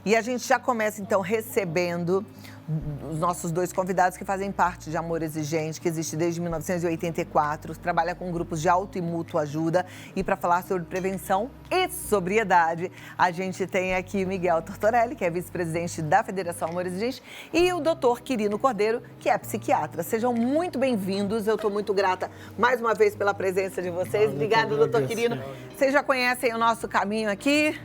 E a gente já começa, então, recebendo os nossos dois convidados que fazem parte de Amor Exigente, que existe desde 1984, trabalha com grupos de auto e mútua ajuda. E para falar sobre prevenção e sobriedade, a gente tem aqui Miguel Tortorelli, que é vice-presidente da Federação Amor Exigente, e o doutor Quirino Cordeiro, que é psiquiatra. Sejam muito bem-vindos, eu estou muito grata mais uma vez pela presença de vocês. Obrigada, doutor Quirino. Vocês já conhecem o nosso caminho aqui,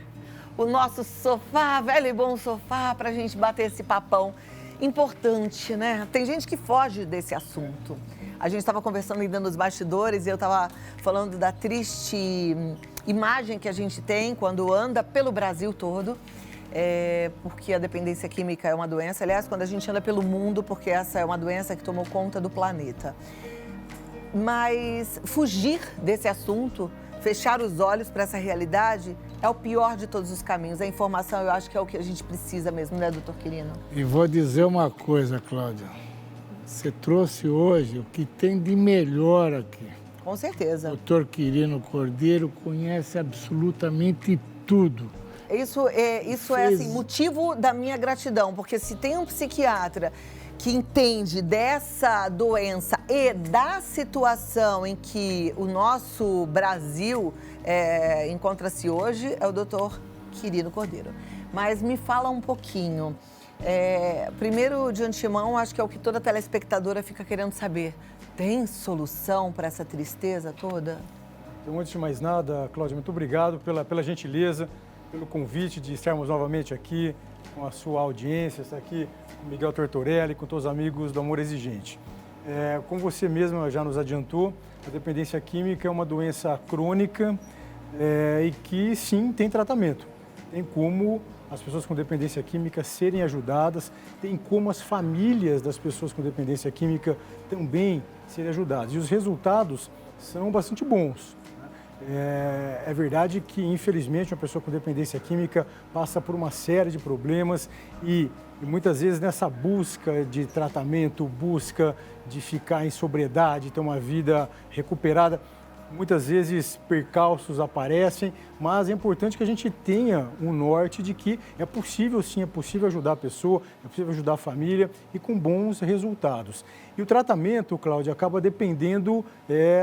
o nosso sofá, velho e bom sofá, para a gente bater esse papão importante, né? Tem gente que foge desse assunto. A gente estava conversando ainda nos bastidores e eu estava falando da triste imagem que a gente tem quando anda pelo Brasil todo, porque a dependência química é uma doença. Aliás, quando a gente anda pelo mundo, porque essa é uma doença que tomou conta do planeta. Mas fugir desse assunto, fechar os olhos para essa realidade, é o pior de todos os caminhos. A informação, eu acho que é o que a gente precisa mesmo, né, doutor Quirino? E vou dizer uma coisa, Cláudia. Você trouxe hoje o que tem de melhor aqui. Com certeza. O doutor Quirino Cordeiro conhece absolutamente tudo. Isso é assim, motivo da minha gratidão, porque se tem um psiquiatra que entende dessa doença e da situação em que o nosso Brasil encontra-se hoje, é o doutor Quirino Cordeiro. Mas me fala um pouquinho. Primeiro, de antemão, acho que é o que toda telespectadora fica querendo saber. Tem solução para essa tristeza toda? Então, antes de mais nada, Cláudia, muito obrigado pela gentileza, pelo convite de estarmos novamente aqui com a sua audiência, está aqui com o Miguel Tortorelli, com todos os amigos do Amor Exigente. Como você mesma já nos adiantou, a dependência química é uma doença crônica e que, sim, tem tratamento. Tem como as pessoas com dependência química serem ajudadas, tem como as famílias das pessoas com dependência química também serem ajudadas. E os resultados são bastante bons. É verdade que, infelizmente, uma pessoa com dependência química passa por uma série de problemas e muitas vezes nessa busca de tratamento, busca de ficar em sobriedade, ter uma vida recuperada, muitas vezes percalços aparecem, mas é importante que a gente tenha um norte de que é possível, sim, é possível ajudar a pessoa, é possível ajudar a família e com bons resultados. E o tratamento, Cláudia, acaba dependendo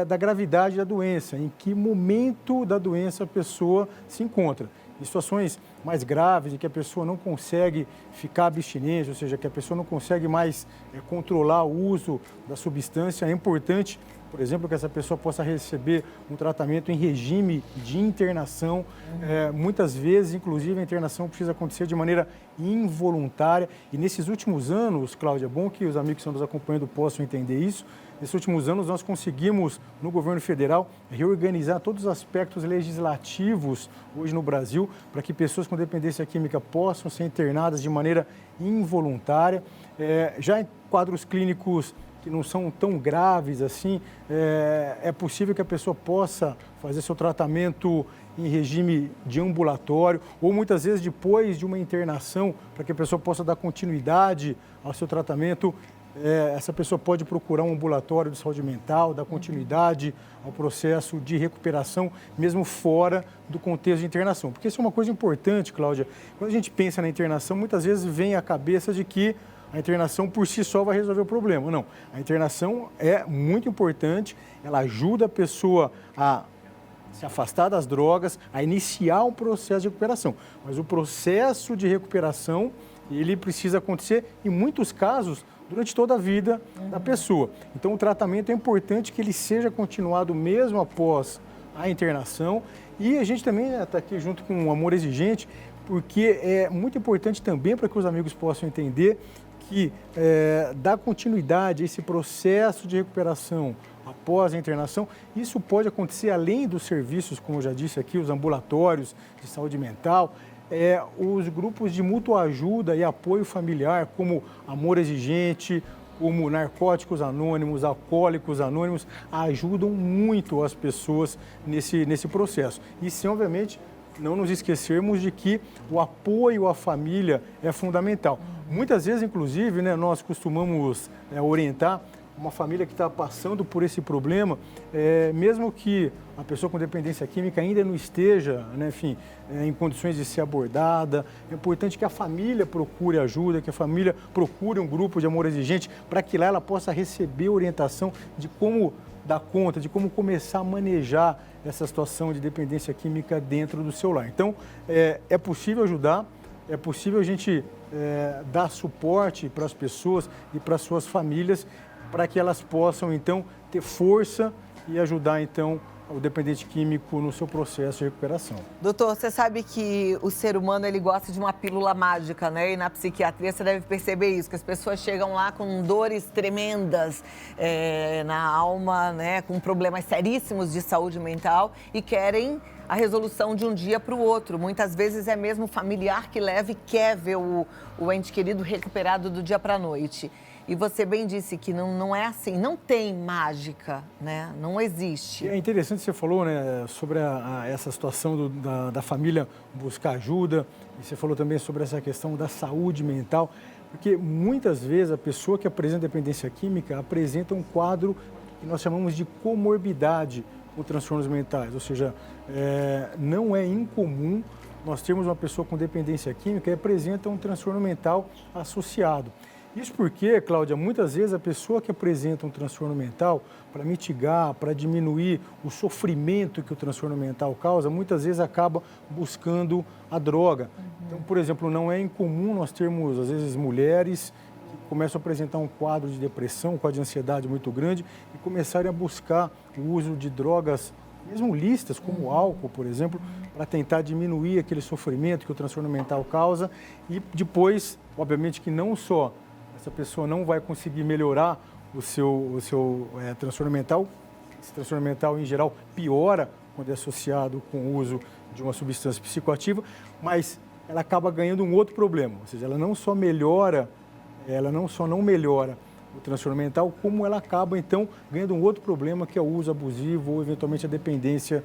da gravidade da doença, em que momento da doença a pessoa se encontra. Em situações mais graves, em que a pessoa não consegue ficar abstinente, ou seja, que a pessoa não consegue mais controlar o uso da substância, é importante, por exemplo, que essa pessoa possa receber um tratamento em regime de internação. Muitas vezes, inclusive, a internação precisa acontecer de maneira involuntária. E nesses últimos anos, Cláudia, é bom que os amigos que estão nos acompanhando possam entender isso. Nesses últimos anos, nós conseguimos, no governo federal, reorganizar todos os aspectos legislativos hoje no Brasil, para que pessoas com dependência química possam ser internadas de maneira involuntária. Já em quadros clínicos que não são tão graves assim, é possível que a pessoa possa fazer seu tratamento em regime de ambulatório ou muitas vezes depois de uma internação, para que a pessoa possa dar continuidade ao seu tratamento. Essa pessoa pode procurar um ambulatório de saúde mental, dar continuidade ao processo de recuperação, mesmo fora do contexto de internação. Porque isso é uma coisa importante, Cláudia. Quando a gente pensa na internação, muitas vezes vem à cabeça de que a internação por si só vai resolver o problema. Não, a internação é muito importante, ela ajuda a pessoa a se afastar das drogas, a iniciar um processo de recuperação. Mas o processo de recuperação, ele precisa acontecer, em muitos casos, durante toda a vida da pessoa. Então, o tratamento é importante que ele seja continuado mesmo após a internação. E a gente também está aqui junto com o Amor Exigente, porque é muito importante também para que os amigos possam entender que dar continuidade a esse processo de recuperação após a internação, isso pode acontecer além dos serviços, como eu já disse aqui, os ambulatórios de saúde mental, os grupos de mútua ajuda e apoio familiar, como Amor Exigente, como Narcóticos Anônimos, Alcoólicos Anônimos, ajudam muito as pessoas nesse processo. E sim, obviamente, não nos esquecermos de que o apoio à família é fundamental. Muitas vezes, inclusive, nós costumamos orientar uma família que está passando por esse problema, mesmo que a pessoa com dependência química ainda não esteja, né, enfim, em condições de ser abordada, é importante que a família procure ajuda, que a família procure um grupo de amor exigente, para que lá ela possa receber orientação de como dar conta, de como começar a manejar essa situação de dependência química dentro do seu lar. Então, é possível ajudar, é possível a gente dar suporte para as pessoas e para as suas famílias, para que elas possam, então, ter força e ajudar, então, o dependente químico no seu processo de recuperação. Doutor, você sabe que o ser humano ele gosta de uma pílula mágica, né? E na psiquiatria você deve perceber isso, que as pessoas chegam lá com dores tremendas na alma, né? Com problemas seríssimos de saúde mental e querem a resolução de um dia para o outro. Muitas vezes é mesmo o familiar que leva e quer ver o ente querido recuperado do dia para a noite. E você bem disse que não é assim, não tem mágica, né? Não existe. É interessante que você falou, né, sobre essa situação da família buscar ajuda, e você falou também sobre essa questão da saúde mental, porque muitas vezes a pessoa que apresenta dependência química apresenta um quadro que nós chamamos de comorbidade com transtornos mentais, ou seja, não é incomum nós termos uma pessoa com dependência química e apresenta um transtorno mental associado. Isso porque, Cláudia, muitas vezes a pessoa que apresenta um transtorno mental, para mitigar, para diminuir o sofrimento que o transtorno mental causa, muitas vezes acaba buscando a droga. Então, por exemplo, não é incomum nós termos, às vezes, mulheres que começam a apresentar um quadro de depressão, um quadro de ansiedade muito grande e começarem a buscar o uso de drogas, mesmo lícitas, como o álcool, por exemplo, para tentar diminuir aquele sofrimento que o transtorno mental causa e depois, obviamente, que não só essa pessoa não vai conseguir melhorar o seu transtorno mental. Esse transtorno mental, em geral, piora quando é associado com o uso de uma substância psicoativa, mas ela acaba ganhando um outro problema, ou seja, ela não só não melhora o transtorno mental, como ela acaba, então, ganhando um outro problema, que é o uso abusivo ou, eventualmente, a dependência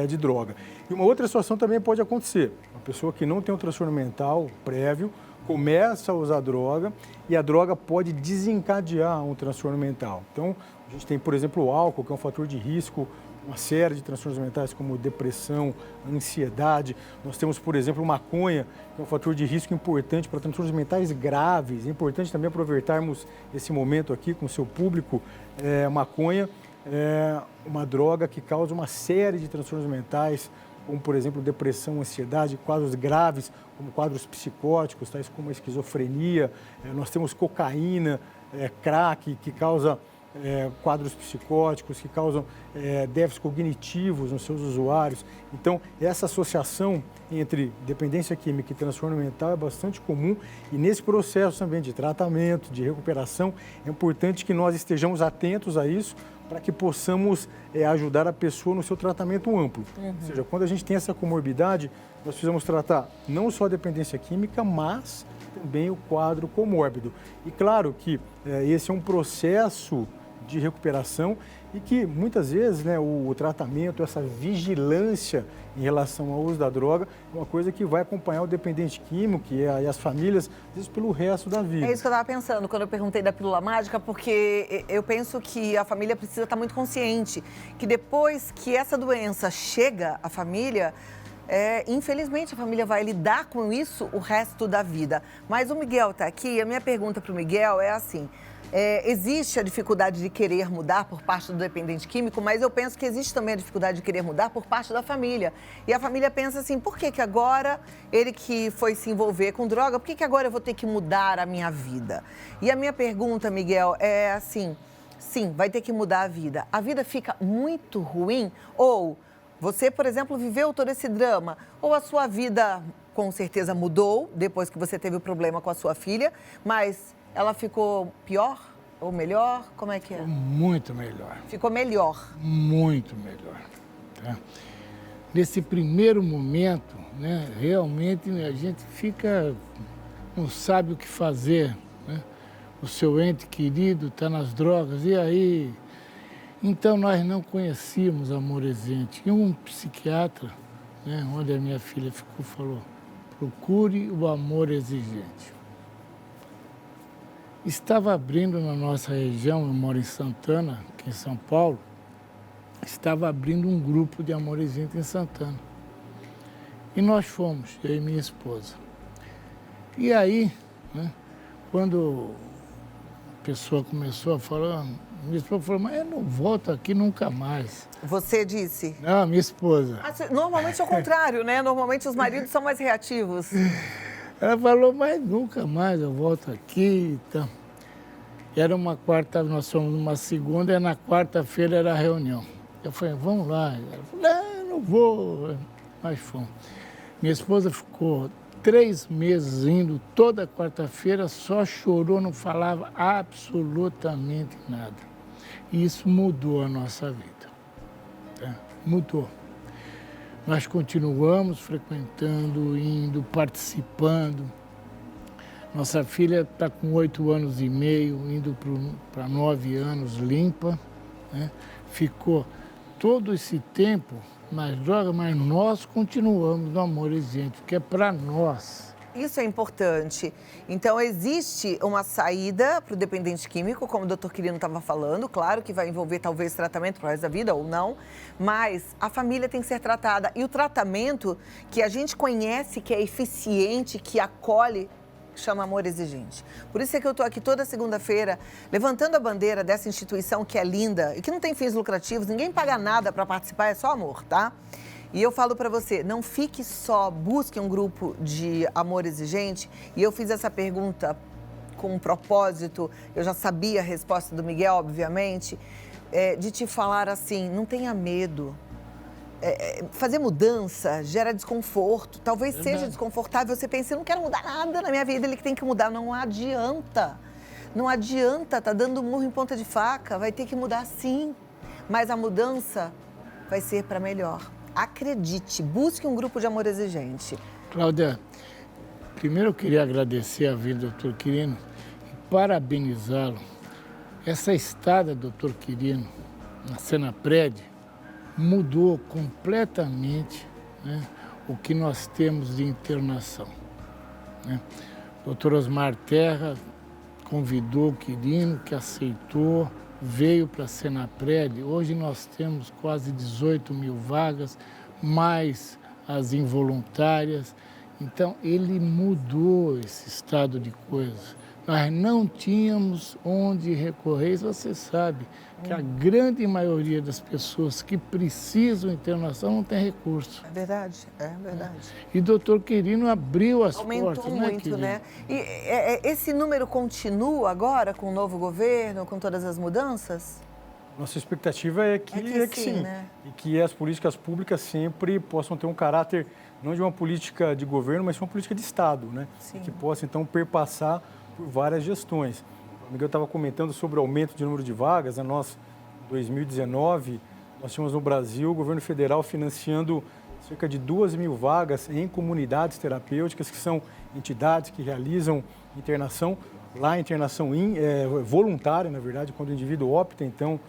de droga. E uma outra situação também pode acontecer. Uma pessoa que não tem um transtorno mental prévio, começa a usar droga e a droga pode desencadear um transtorno mental. Então, a gente tem, por exemplo, o álcool, que é um fator de risco, uma série de transtornos mentais como depressão, ansiedade. Nós temos, por exemplo, maconha, que é um fator de risco importante para transtornos mentais graves. É importante também aproveitarmos esse momento aqui com o seu público. Maconha é uma droga que causa uma série de transtornos mentais, como, por exemplo, depressão, ansiedade, quadros graves, como quadros psicóticos, tais como a esquizofrenia. Nós temos cocaína, crack, que causa quadros psicóticos, que causam déficits cognitivos nos seus usuários. Então, essa associação entre dependência química e transtorno mental é bastante comum e nesse processo também de tratamento, de recuperação, é importante que nós estejamos atentos a isso para que possamos ajudar a pessoa no seu tratamento amplo. Ou seja, quando a gente tem essa comorbidade, nós precisamos tratar não só a dependência química, mas também o quadro comórbido. E claro que esse é um processo de recuperação e que muitas vezes, né, o tratamento, essa vigilância em relação ao uso da droga é uma coisa que vai acompanhar o dependente químico e as famílias, às vezes, pelo resto da vida. É isso que eu estava pensando quando eu perguntei da pílula mágica, porque eu penso que a família precisa estar muito consciente que depois que essa doença chega à família, infelizmente a família vai lidar com isso o resto da vida. Mas o Miguel está aqui e a minha pergunta para o Miguel é assim: existe a dificuldade de querer mudar por parte do dependente químico, mas eu penso que existe também a dificuldade de querer mudar por parte da família. E a família pensa assim, por que agora ele que foi se envolver com droga, por que agora eu vou ter que mudar a minha vida? E a minha pergunta, Miguel, é assim, sim, vai ter que mudar a vida. A vida fica muito ruim? Ou você, por exemplo, viveu todo esse drama, ou a sua vida com certeza mudou depois que você teve o problema com a sua filha, mas ela ficou pior ou melhor? Como é que é? Muito melhor. Ficou melhor? Muito melhor. Tá? Nesse primeiro momento, né, realmente a gente não sabe o que fazer. Né? O seu ente querido está nas drogas, e aí? Então, nós não conhecíamos amor exigente. E um psiquiatra, né, onde a minha filha falou, procure o amor exigente. estava abrindo na nossa região, eu moro em Santana, aqui em São Paulo, estava abrindo um grupo de Amorezinho em Santana. E nós fomos, eu e minha esposa. E aí, né, quando a pessoa começou a falar, minha esposa falou, mas eu não volto aqui nunca mais. Você disse? Não, minha esposa. Normalmente é o contrário, né? Normalmente os maridos são mais reativos. Ela falou, mas nunca mais eu volto aqui e tal. Era uma quarta, nós fomos numa segunda e na quarta-feira era a reunião. Eu falei, vamos lá. Ela falou, não vou. Nós fomos. Minha esposa ficou 3 meses indo toda quarta-feira, só chorou, não falava absolutamente nada. E isso mudou a nossa vida. Tá? Mudou. Nós continuamos frequentando, indo, participando. Nossa filha está com 8 anos e meio, indo para 9 anos, limpa. Né? Ficou todo esse tempo nas drogas, mas nós continuamos no Amorezinho, porque é para nós. Isso é importante. Então, existe uma saída para o dependente químico, como o doutor Quirino estava falando, claro que vai envolver talvez tratamento para o resto da vida ou não, mas a família tem que ser tratada. E o tratamento que a gente conhece, que é eficiente, que acolhe, chama Amor Exigente. Por isso é que eu estou aqui toda segunda-feira, levantando a bandeira dessa instituição que é linda e que não tem fins lucrativos, ninguém paga nada para participar, é só amor, tá? E eu falo para você, não fique só, busque um grupo de amor exigente. E eu fiz essa pergunta com um propósito, eu já sabia a resposta do Miguel, obviamente, de te falar assim, não tenha medo. Fazer mudança gera desconforto, talvez seja desconfortável, você pensa, eu não quero mudar nada na minha vida, ele que tem que mudar, não adianta. Não adianta, tá dando murro em ponta de faca, vai ter que mudar sim, mas a mudança vai ser para melhor. Acredite, busque um grupo de amor exigente. Cláudia, primeiro eu queria agradecer a vida do doutor Quirino e parabenizá-lo. Essa estada, doutor Quirino, na Senapred, mudou completamente, né, o que nós temos de internação. Né? O doutor Osmar Terra convidou o Quirino, que aceitou, veio para a Senapred. Hoje nós temos quase 18 mil vagas, mais as involuntárias. Então, ele mudou esse estado de coisas. Nós não tínhamos onde recorrer. Você sabe que a grande maioria das pessoas que precisam de internação não tem recurso. É verdade, é verdade. E o doutor Quirino abriu as portas. Aumentou muito, né? E esse número continua agora com o novo governo, com todas as mudanças? Nossa expectativa é que sim, né? E que as políticas públicas sempre possam ter um caráter, não de uma política de governo, mas de uma política de Estado, né? Sim. Que possa, então, perpassar por várias gestões. O Miguel estava comentando sobre o aumento de número de vagas. Nós, em 2019, nós tínhamos no Brasil o governo federal financiando cerca de 2 mil vagas em comunidades terapêuticas, que são entidades que realizam internação. Lá a internação voluntária, na verdade, quando o indivíduo opta, então,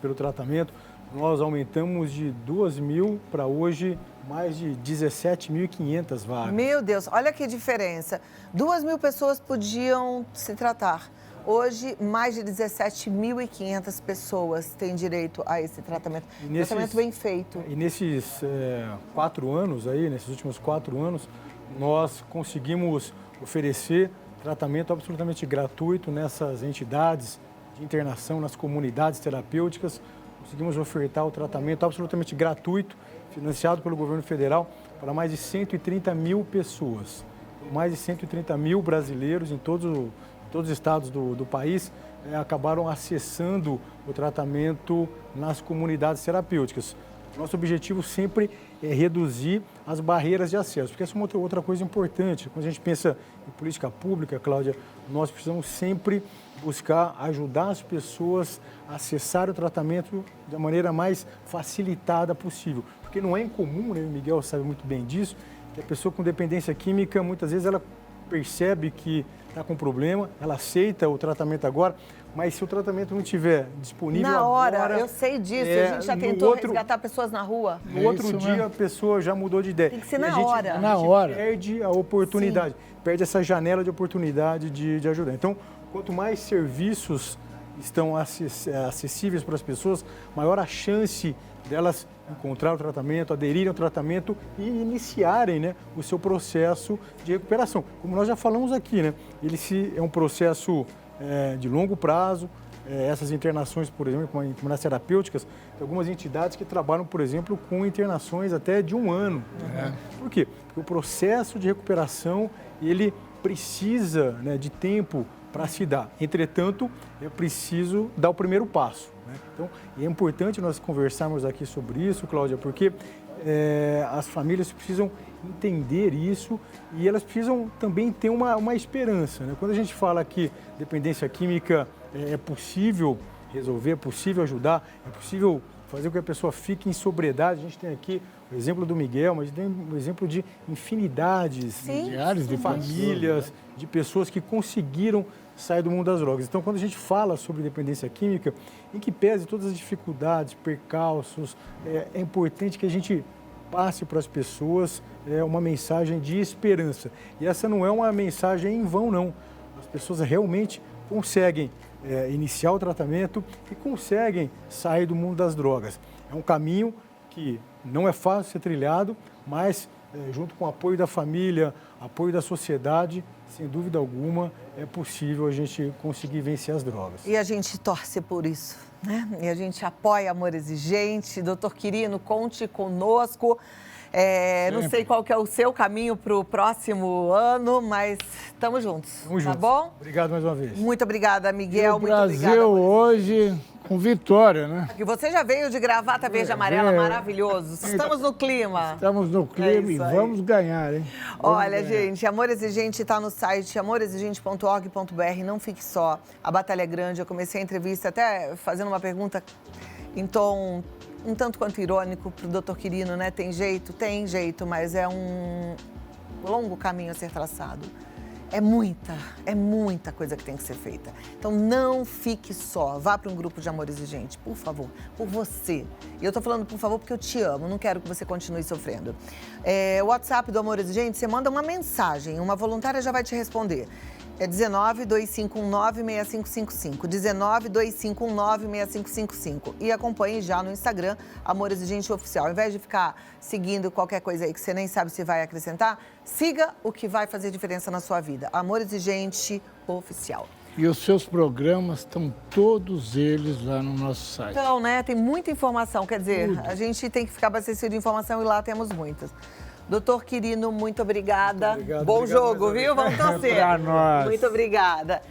pelo tratamento. Nós aumentamos de 2 mil para hoje mais de 17.500 vagas. Meu Deus, olha que diferença. 2 mil pessoas podiam se tratar. Hoje, mais de 17.500 pessoas têm direito a esse tratamento. Tratamento bem feito. E nesses 4 anos aí, nesses últimos 4 anos, nós conseguimos oferecer tratamento absolutamente gratuito nessas entidades de internação, nas comunidades terapêuticas. Conseguimos ofertar o tratamento absolutamente gratuito, financiado pelo governo federal, para mais de 130 mil pessoas. Mais de 130 mil brasileiros em todos os estados do país acabaram acessando o tratamento nas comunidades terapêuticas. Nosso objetivo sempre é reduzir as barreiras de acesso, porque essa é uma outra coisa importante. Quando a gente pensa em política pública, Cláudia, nós precisamos sempre buscar ajudar as pessoas a acessar o tratamento da maneira mais facilitada possível. Porque não é incomum, né? O Miguel sabe muito bem disso, que a pessoa com dependência química, muitas vezes ela percebe que está com problema, ela aceita o tratamento agora, mas se o tratamento não estiver disponível na hora, agora... eu sei disso, a gente já tentou resgatar pessoas na rua. No outro dia, a pessoa já mudou de ideia. Tem que ser na hora. A gente perde a oportunidade, perde essa janela de oportunidade de ajudar. Então, quanto mais serviços estão acessíveis para as pessoas, maior a chance delas encontrar o tratamento, aderirem ao tratamento e iniciarem, né, o seu processo de recuperação. Como nós já falamos aqui, né, é um processo de longo prazo. Essas internações, por exemplo, como nas terapêuticas, tem algumas entidades que trabalham, por exemplo, com internações até de 1 ano. Né? Por quê? Porque o processo de recuperação, ele precisa, né, de tempo para se dar. Entretanto, é preciso dar o primeiro passo. Né? Então, é importante nós conversarmos aqui sobre isso, Cláudia, porque as famílias precisam entender isso e elas precisam também ter uma esperança. Né? Quando a gente fala que dependência química é possível resolver, é possível ajudar, é possível fazer com que a pessoa fique em sobriedade. A gente tem aqui o exemplo do Miguel, mas tem o exemplo de infinidades, milhares de famílias, de pessoas que conseguiram sair do mundo das drogas. Então, quando a gente fala sobre dependência química, em que pese todas as dificuldades, percalços, é importante que a gente passe para as pessoas uma mensagem de esperança. E essa não é uma mensagem em vão, não. As pessoas realmente conseguem iniciar o tratamento e conseguem sair do mundo das drogas. É um caminho que não é fácil ser trilhado, mas junto com o apoio da família, apoio da sociedade, sem dúvida alguma, é possível a gente conseguir vencer as drogas. E a gente torce por isso, né? E a gente apoia Amor Exigente. Doutor Quirino, conte conosco. Não sei qual que é o seu caminho para o próximo ano, mas estamos juntos, tá bom? Obrigado mais uma vez. Muito obrigada, Miguel. E o Brasil hoje com vitória, né? E você já veio de gravata verde e amarela, maravilhoso. Estamos no clima. Estamos no clima e vamos ganhar, hein? Olha, gente, Amor Exigente está no site amorexigente.org.br. Não fique só. A batalha é grande. Eu comecei a entrevista até fazendo uma pergunta em tom um tanto quanto irônico para o doutor Quirino, né? Tem jeito? Tem jeito, mas é um longo caminho a ser traçado. É muita coisa que tem que ser feita. Então, não fique só. Vá para um grupo de Amor Exigente, por favor, por você. E eu estou falando por favor porque eu te amo, não quero que você continue sofrendo. O WhatsApp do Amor Exigente, você manda uma mensagem, uma voluntária já vai te responder. É 19-2519-6555. 19-2519-6555. E acompanhe já no Instagram, Amor Exigente Oficial. Ao invés de ficar seguindo qualquer coisa aí que você nem sabe se vai acrescentar, siga o que vai fazer diferença na sua vida. Amor Exigente Oficial. E os seus programas estão todos eles lá no nosso site. Então, né? Tem muita informação. Quer dizer, a gente tem que ficar abastecido de informação e lá temos muitas. Doutor Quirino, muito obrigada. Muito obrigado, Bom jogo, viu? Vamos torcer. Pra nós. Muito obrigada.